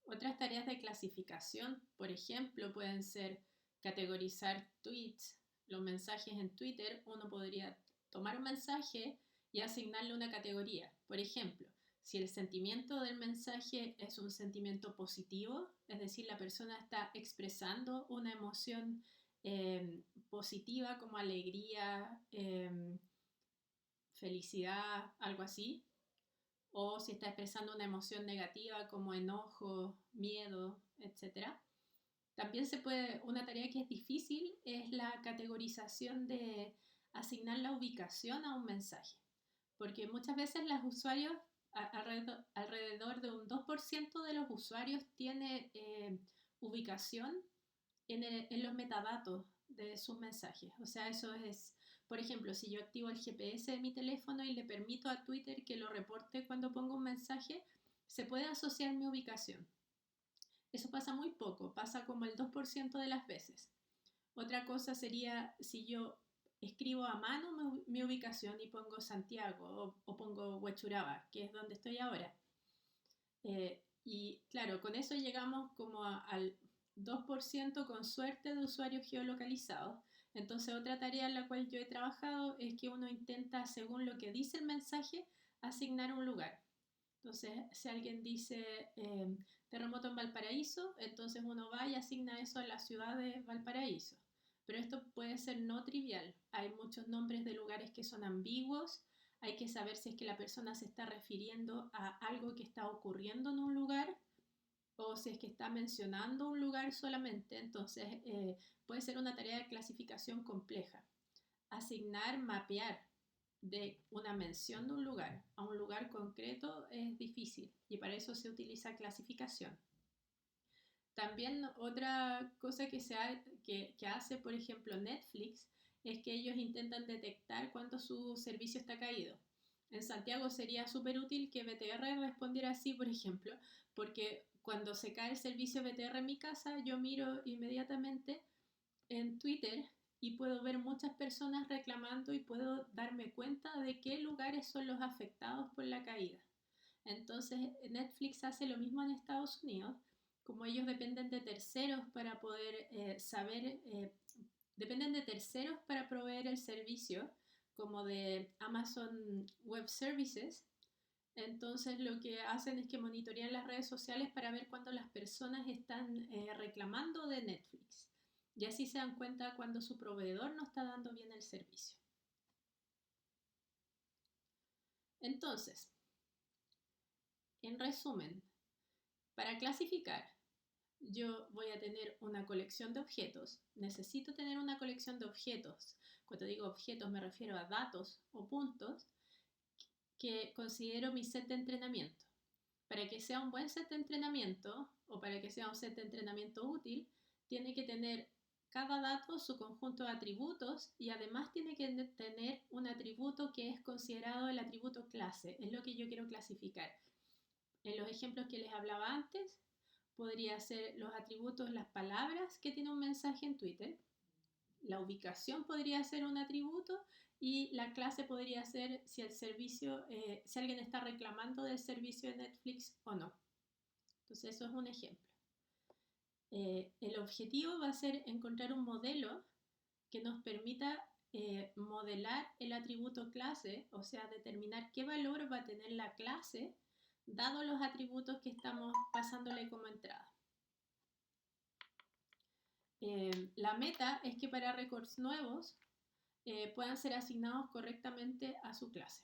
Otras tareas de clasificación, por ejemplo, pueden ser categorizar tweets, los mensajes en Twitter. Uno podría tomar un mensaje y asignarle una categoría. Por ejemplo, si el sentimiento del mensaje es un sentimiento positivo, es decir, la persona está expresando una emoción positiva como alegría, felicidad, algo así, o si está expresando una emoción negativa como enojo, miedo, etcétera. También se puede, una tarea que es difícil es la categorización de asignar la ubicación a un mensaje, porque muchas veces los usuarios, alrededor de un 2% de los usuarios tiene ubicación en los metadatos de sus mensajes. O sea, eso es, por ejemplo, si yo activo el GPS de mi teléfono y le permito a Twitter que lo reporte cuando pongo un mensaje, se puede asociar mi ubicación. Eso pasa muy poco, pasa como el 2% de las veces. Otra cosa sería si yo escribo a mano mi ubicación y pongo Santiago o pongo Huechuraba, que es donde estoy ahora. Y claro, con eso llegamos como al 2% con suerte de usuarios geolocalizados. Entonces, otra tarea en la cual yo he trabajado es que uno intenta, según lo que dice el mensaje, asignar un lugar. Entonces, si alguien dice terremoto en Valparaíso, entonces uno va y asigna eso a la ciudad de Valparaíso. Pero esto puede ser no trivial. Hay muchos nombres de lugares que son ambiguos. Hay que saber si es que la persona se está refiriendo a algo que está ocurriendo en un lugar o si es que está mencionando un lugar solamente. Entonces, puede ser una tarea de clasificación compleja. Asignar, mapear de una mención de un lugar a un lugar concreto es difícil y para eso se utiliza clasificación. También otra cosa que hace, por ejemplo, Netflix es que ellos intentan detectar cuándo su servicio está caído. En Santiago sería súper útil que BTR respondiera así, por ejemplo, porque cuando se cae el servicio BTR en mi casa, yo miro inmediatamente en Twitter y puedo ver muchas personas reclamando y puedo darme cuenta de qué lugares son los afectados por la caída. Entonces, Netflix hace lo mismo en Estados Unidos, como ellos dependen de terceros para poder dependen de terceros para proveer el servicio, como de Amazon Web Services. Entonces lo que hacen es que monitorean las redes sociales para ver cuándo las personas están reclamando de Netflix. Y así se dan cuenta cuando su proveedor no está dando bien el servicio. Entonces, en resumen, para clasificar, yo voy a tener una colección de objetos. Necesito tener una colección de objetos. Cuando digo objetos me refiero a datos o puntos que considero mi set de entrenamiento. Para que sea un buen set de entrenamiento o para que sea un set de entrenamiento útil, tiene que tener cada dato su conjunto de atributos y además tiene que tener un atributo que es considerado el atributo clase, es lo que yo quiero clasificar. En los ejemplos que les hablaba antes, podría ser los atributos, las palabras que tiene un mensaje en Twitter, la ubicación podría ser un atributo y la clase podría ser si el servicio, si alguien está reclamando del servicio de Netflix o no. Entonces eso es un ejemplo. El objetivo va a ser encontrar un modelo que nos permita modelar el atributo clase, o sea, determinar qué valor va a tener la clase dado los atributos que estamos pasándole como entrada. La meta es que para records nuevos puedan ser asignados correctamente a su clase.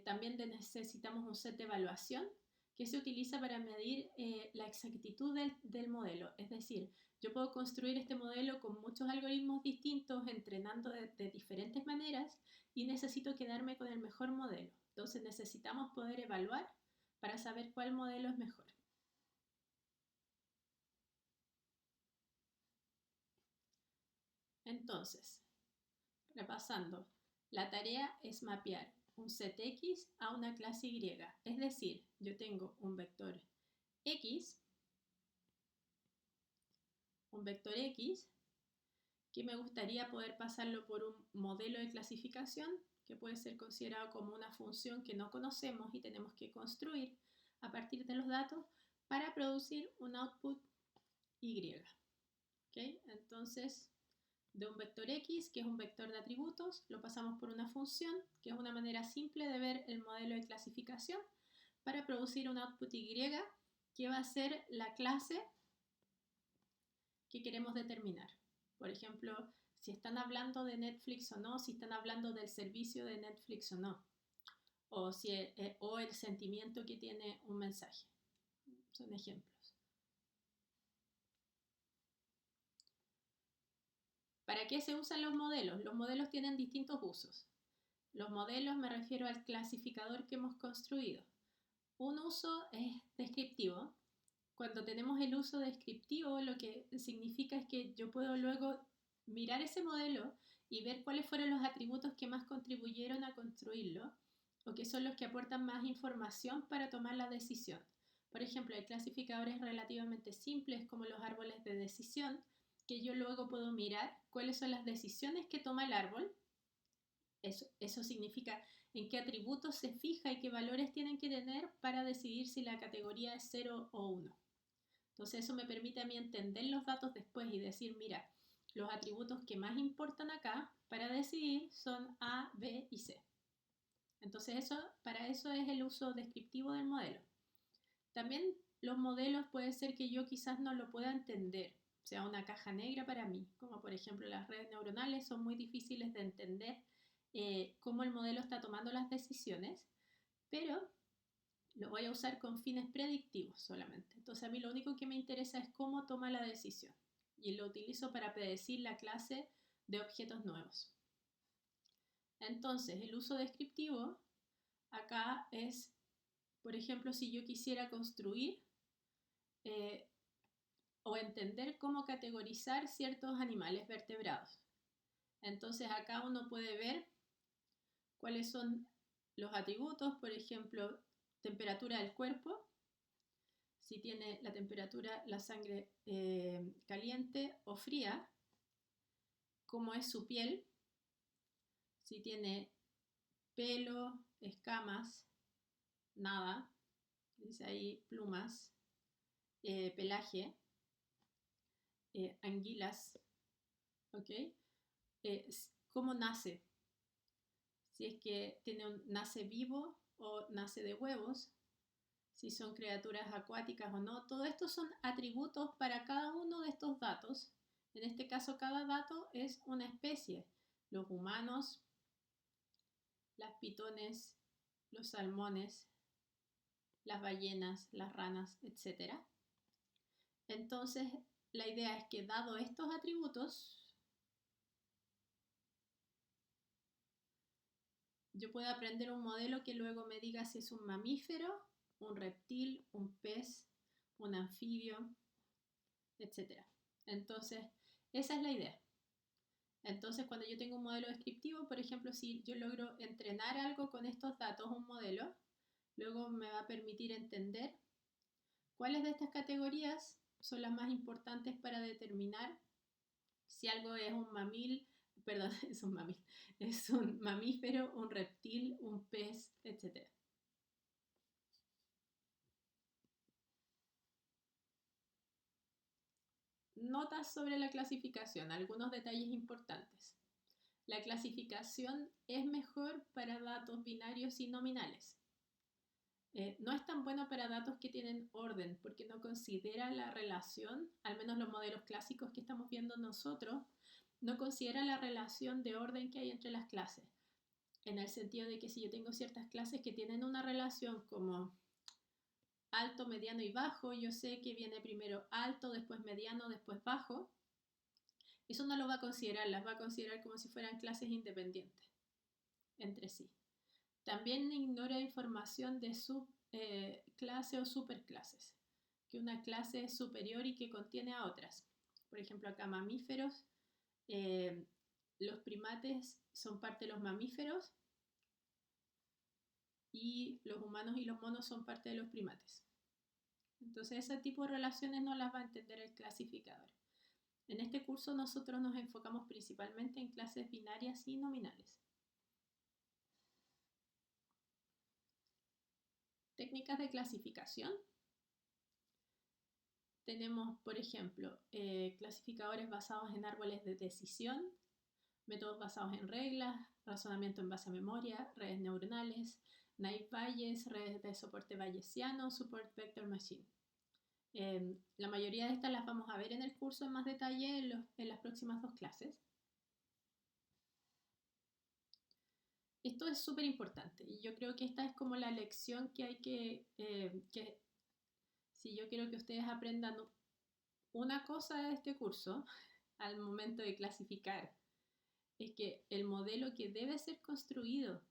También necesitamos un set de evaluación que se utiliza para medir la exactitud del modelo. Es decir, yo puedo construir este modelo con muchos algoritmos distintos, entrenando de diferentes maneras y necesito quedarme con el mejor modelo. Entonces necesitamos poder evaluar para saber cuál modelo es mejor. Entonces, repasando, la tarea es mapear un set X a una clase Y. Es decir, yo tengo X, un vector X, que me gustaría poder pasarlo por un modelo de clasificación, que puede ser considerado como una función que no conocemos y tenemos que construir a partir de los datos para producir un output Y. ¿Okay? Entonces, de un vector X, que es un vector de atributos, lo pasamos por una función, que es una manera simple de ver el modelo de clasificación, para producir un output Y, que va a ser la clase que queremos determinar. Por ejemplo, si están hablando de Netflix o no, si están hablando del servicio de Netflix o no, o el sentimiento que tiene un mensaje. Son ejemplos. ¿Para qué se usan los modelos? Los modelos tienen distintos usos. Los modelos me refiero al clasificador que hemos construido. Un uso es descriptivo. Cuando tenemos el uso descriptivo, lo que significa es que yo puedo luego mirar ese modelo y ver cuáles fueron los atributos que más contribuyeron a construirlo o que son los que aportan más información para tomar la decisión. Por ejemplo, hay clasificadores relativamente simples como los árboles de decisión, que yo luego puedo mirar cuáles son las decisiones que toma el árbol. Eso significa en qué atributos se fija y qué valores tienen que tener para decidir si la categoría es 0 o 1. Entonces eso me permite a mí entender los datos después y decir, mira, los atributos que más importan acá para decidir son A, B y C. Entonces para eso es el uso descriptivo del modelo. También los modelos puede ser que yo quizás no lo pueda entender, o sea, una caja negra para mí, como por ejemplo las redes neuronales son muy difíciles de entender cómo el modelo está tomando las decisiones, pero lo voy a usar con fines predictivos solamente. Entonces a mí lo único que me interesa es cómo toma la decisión y lo utilizo para predecir la clase de objetos nuevos. Entonces el uso descriptivo acá es, por ejemplo, si yo quisiera construir o entender cómo categorizar ciertos animales vertebrados. Entonces acá uno puede ver cuáles son los atributos, por ejemplo, temperatura del cuerpo, si tiene la temperatura, la sangre caliente o fría, cómo es su piel, si tiene pelo, escamas, nada, dice ahí plumas, pelaje, anguilas, ¿ok? ¿Cómo nace? Si es que nace vivo o nace de huevos, si son criaturas acuáticas o no. Todo esto son atributos para cada uno de estos datos. En este caso, cada dato es una especie. Los humanos, las pitones, los salmones, las ballenas, las ranas, etc. Entonces, la idea es que dado estos atributos, yo puedo aprender un modelo que luego me diga si es un mamífero, un reptil, un pez, un anfibio, etc. Entonces, esa es la idea. Entonces, cuando yo tengo un modelo descriptivo, por ejemplo, si yo logro entrenar algo con estos datos, un modelo, luego me va a permitir entender cuáles de estas categorías son las más importantes para determinar si algo es un es un mamífero, un reptil, un pez, etc. Notas sobre la clasificación, algunos detalles importantes. La clasificación es mejor para datos binarios y nominales. No es tan bueno para datos que tienen orden porque no considera la relación, al menos los modelos clásicos que estamos viendo nosotros, no considera la relación de orden que hay entre las clases. En el sentido de que si yo tengo ciertas clases que tienen una relación como alto, mediano y bajo, yo sé que viene primero alto, después mediano, después bajo. Eso no lo va a considerar, las va a considerar como si fueran clases independientes entre sí. También ignora información de subclase o superclases, que una clase es superior y que contiene a otras. Por ejemplo, acá mamíferos, los primates son parte de los mamíferos y los humanos y los monos son parte de los primates. Entonces ese tipo de relaciones no las va a entender el clasificador. En este curso nosotros nos enfocamos principalmente en clases binarias y nominales. Técnicas de clasificación. Tenemos, por ejemplo, clasificadores basados en árboles de decisión, métodos basados en reglas, razonamiento en base a memoria, redes neuronales, naive Bayes, redes de soporte bayesiano, support vector machine. La mayoría de estas las vamos a ver en el curso en más detalle en las próximas 2 clases. Esto es súper importante y yo creo que esta es como la lección que hay que si yo quiero que ustedes aprendan una cosa de este curso al momento de clasificar, es que el modelo que debe ser construido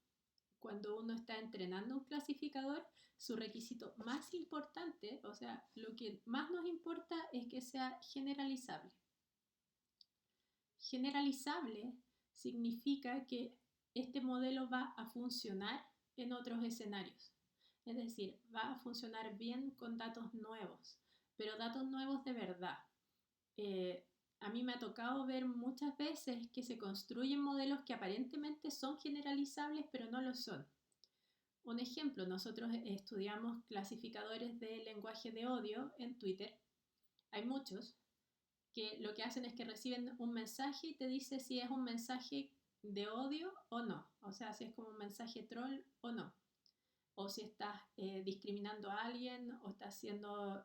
cuando uno está entrenando un clasificador, su requisito más importante, o sea, lo que más nos importa es que sea generalizable. Generalizable significa que este modelo va a funcionar en otros escenarios. Es decir, va a funcionar bien con datos nuevos, pero datos nuevos de verdad. A mí me ha tocado ver muchas veces que se construyen modelos que aparentemente son generalizables, pero no lo son. Un ejemplo, nosotros estudiamos clasificadores de lenguaje de odio en Twitter. Hay muchos que lo que hacen es que reciben un mensaje y te dice si es un mensaje de odio o no. O sea, si es como un mensaje troll o no. O si estás discriminando a alguien o estás siendo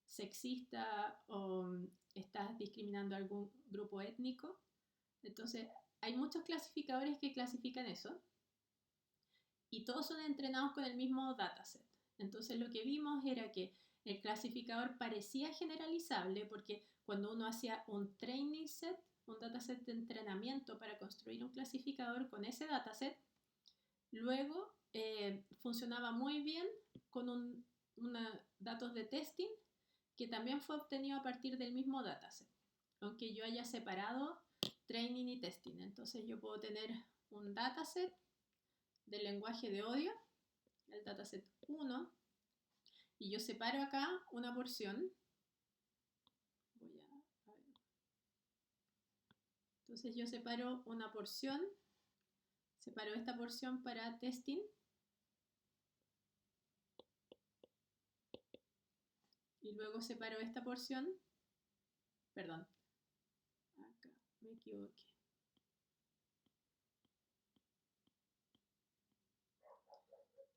sexista o estás discriminando a algún grupo étnico. Entonces, hay muchos clasificadores que clasifican eso y todos son entrenados con el mismo dataset. Entonces, lo que vimos era que el clasificador parecía generalizable porque cuando uno hacía un training set, un dataset de entrenamiento para construir un clasificador con ese dataset, luego funcionaba muy bien con datos de testing que también fue obtenido a partir del mismo dataset, aunque yo haya separado training y testing. Entonces yo puedo tener un dataset del lenguaje de odio, el dataset 1, y yo separo acá una porción. Entonces yo separo una porción, separo esta porción para testing, y luego separo esta porción, perdón, acá me equivoqué.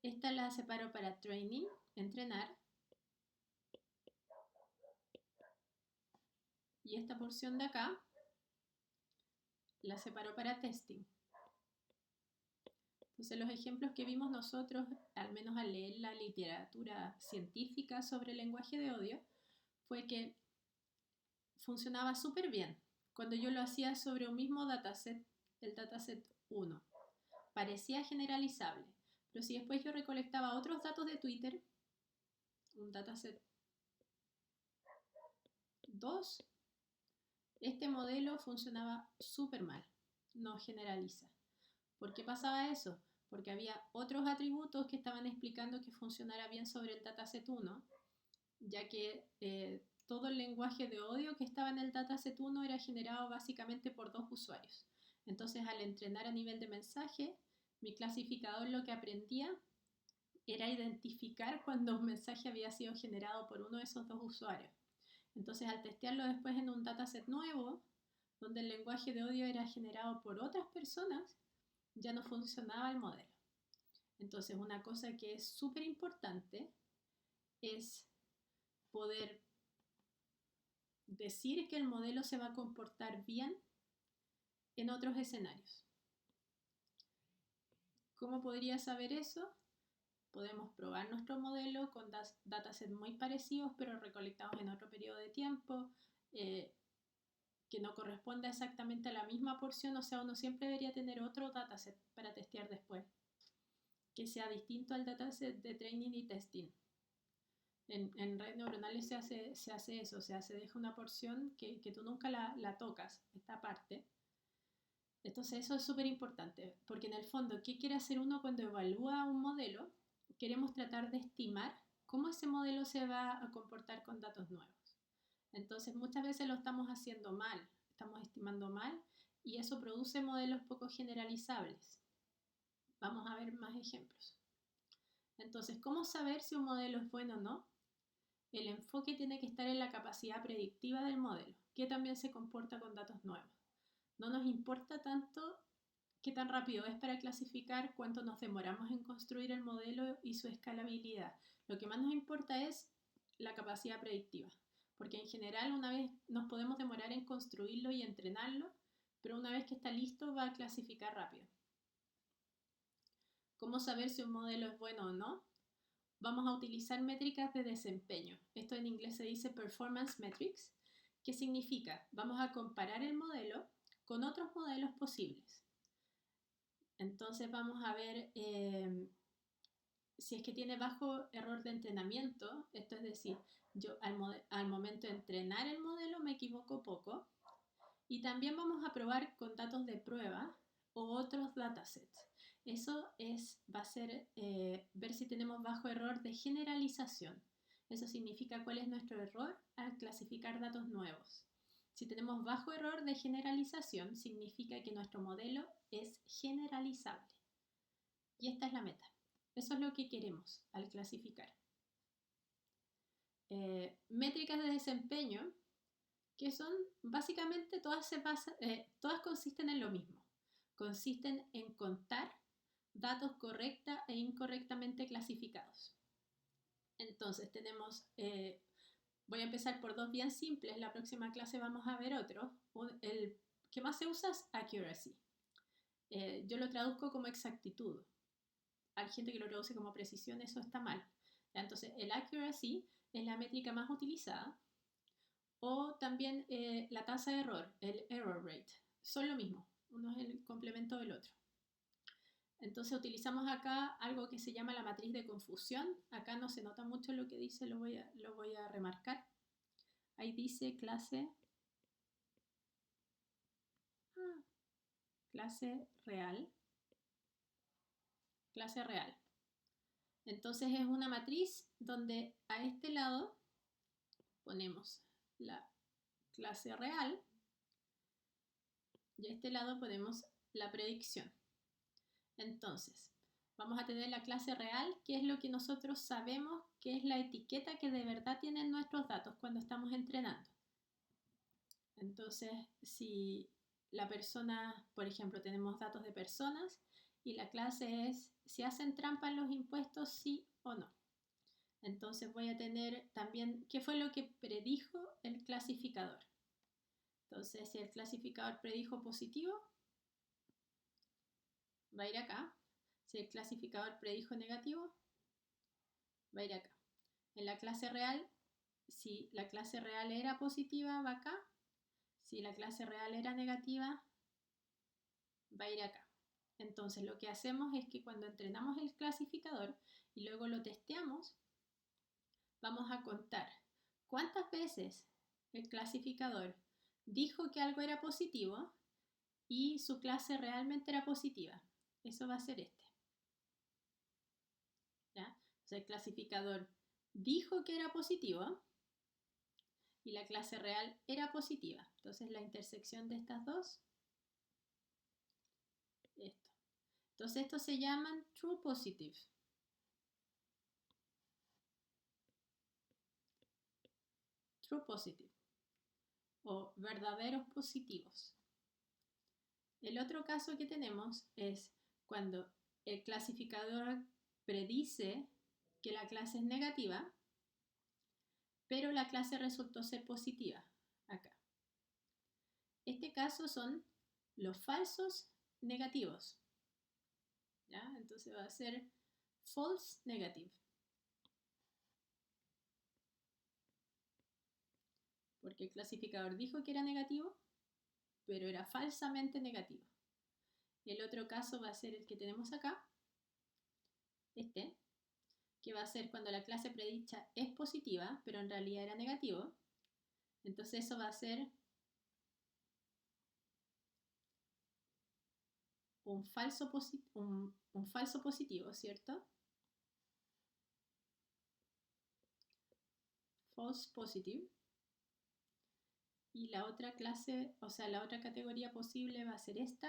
Esta la separo para training, entrenar. Y esta porción de acá la separo para testing. Entonces los ejemplos que vimos nosotros, al menos al leer la literatura científica sobre el lenguaje de odio, fue que funcionaba súper bien cuando yo lo hacía sobre un mismo dataset, el dataset 1. Parecía generalizable, pero si después yo recolectaba otros datos de Twitter, un dataset 2, este modelo funcionaba súper mal, no generaliza. ¿Por qué pasaba eso? Porque había otros atributos que estaban explicando que funcionara bien sobre el dataset 1, ya que todo el lenguaje de odio que estaba en el dataset 1 era generado básicamente por 2 usuarios. Entonces, al entrenar a nivel de mensaje, mi clasificador lo que aprendía era identificar cuando un mensaje había sido generado por uno de esos 2 usuarios. Entonces, al testearlo después en un dataset nuevo, donde el lenguaje de odio era generado por otras personas, ya no funcionaba el modelo. Entonces, una cosa que es súper importante es poder decir que el modelo se va a comportar bien en otros escenarios. ¿Cómo podría saber eso? Podemos probar nuestro modelo con datasets muy parecidos, pero recolectados en otro periodo de tiempo, que no corresponda exactamente a la misma porción, o sea, uno siempre debería tener otro dataset para testear después, que sea distinto al dataset de training y testing. En redes neuronales se hace eso, o sea, se deja una porción que tú nunca la tocas, esta parte. Entonces eso es súper importante, porque en el fondo, ¿qué quiere hacer uno cuando evalúa un modelo? Queremos tratar de estimar cómo ese modelo se va a comportar con datos nuevos. Entonces muchas veces lo estamos haciendo mal, estamos estimando mal y eso produce modelos poco generalizables. Vamos a ver más ejemplos. Entonces, ¿cómo saber si un modelo es bueno o no? el enfoque tiene que estar en la capacidad predictiva del modelo, que también se comporta con datos nuevos. No nos importa tanto qué tan rápido es para clasificar, cuánto nos demoramos en construir el modelo y su escalabilidad. Lo que más nos importa es la capacidad predictiva, porque en general una vez nos podemos demorar en construirlo y entrenarlo, pero una vez que está listo va a clasificar rápido. ¿Cómo saber si un modelo es bueno o no? Vamos a utilizar métricas de desempeño. Esto en inglés se dice performance metrics. ¿Qué significa? Vamos a comparar el modelo con otros modelos posibles. Entonces vamos a ver si es que tiene bajo error de entrenamiento, esto es decir, yo al momento de entrenar el modelo me equivoco poco, y también vamos a probar con datos de prueba o otros datasets. Eso va a ser ver si tenemos bajo error de generalización. Eso significa cuál es nuestro error al clasificar datos nuevos. Si tenemos bajo error de generalización, significa que nuestro modelo es generalizable. Y esta es la meta. Eso es lo que queremos al clasificar. Métricas de desempeño, que son básicamente todas consisten en lo mismo. Consisten en contar datos correcta e incorrectamente clasificados. Entonces tenemos, voy a empezar por dos bien simples, la próxima clase vamos a ver otro. El que más se usa es accuracy. Yo lo traduzco como exactitud. Hay gente que lo traduce como precisión, eso está mal. Entonces el accuracy es la métrica más utilizada. O también la tasa de error, el error rate. Son lo mismo, uno es el complemento del otro. Entonces utilizamos acá algo que se llama la matriz de confusión. Acá no se nota mucho lo que dice, lo voy a remarcar. Ahí dice clase real. Clase real. Entonces es una matriz donde a este lado ponemos la clase real y a este lado ponemos la predicción. Entonces, vamos a tener la clase real, que es lo que nosotros sabemos que es la etiqueta que de verdad tienen nuestros datos cuando estamos entrenando. Entonces, si la persona, por ejemplo, tenemos datos de personas y la clase es si hacen trampa en los impuestos, sí o no. Entonces voy a tener también qué fue lo que predijo el clasificador. Entonces, si el clasificador predijo positivo, va a ir acá. Si el clasificador predijo negativo, va a ir acá. En la clase real, si la clase real era positiva, va acá. Si la clase real era negativa, va a ir acá. Entonces lo que hacemos es que cuando entrenamos el clasificador y luego lo testeamos, vamos a contar cuántas veces el clasificador dijo que algo era positivo y su clase realmente era positiva. Eso va a ser este. ¿Ya? O sea, el clasificador dijo que era positivo y la clase real era positiva. Entonces la intersección de estas dos, esto. Entonces estos se llaman true positive. True positive o verdaderos positivos. El otro caso que tenemos es cuando el clasificador predice que la clase es negativa, pero la clase resultó ser positiva, acá. Este caso son los falsos negativos. ¿Ya? Entonces va a ser false negative. Porque el clasificador dijo que era negativo, pero era falsamente negativo. El otro caso va a ser el que tenemos acá, este, que va a ser cuando la clase predicha es positiva, pero en realidad era negativo. Entonces eso va a ser un falso positivo, ¿cierto? False positive. Y la otra clase, o sea, la otra categoría posible va a ser esta,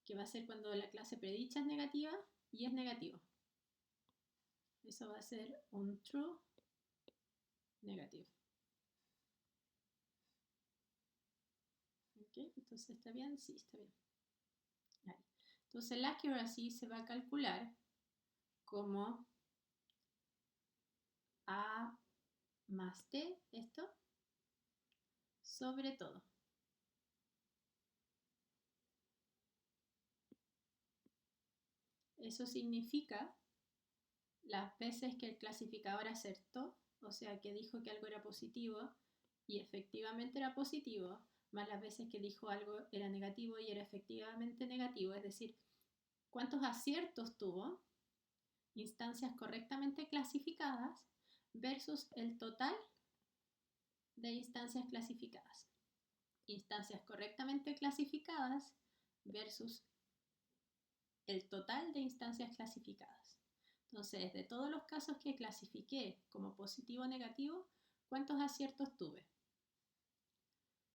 que va a ser cuando la clase predicha es negativa y es negativo. Eso va a ser un true negativo. ¿Ok? Entonces, ¿está bien? Sí, está bien. Ahí. Entonces, la accuracy se va a calcular como A más T, esto, sobre todo. Eso significa las veces que el clasificador acertó, o sea, que dijo que algo era positivo y efectivamente era positivo, más las veces que dijo algo era negativo y era efectivamente negativo, es decir, cuántos aciertos tuvo, instancias correctamente clasificadas, versus el total de instancias clasificadas. Instancias correctamente clasificadas versus el total de instancias clasificadas. Entonces, de todos los casos que clasifiqué como positivo o negativo, ¿cuántos aciertos tuve?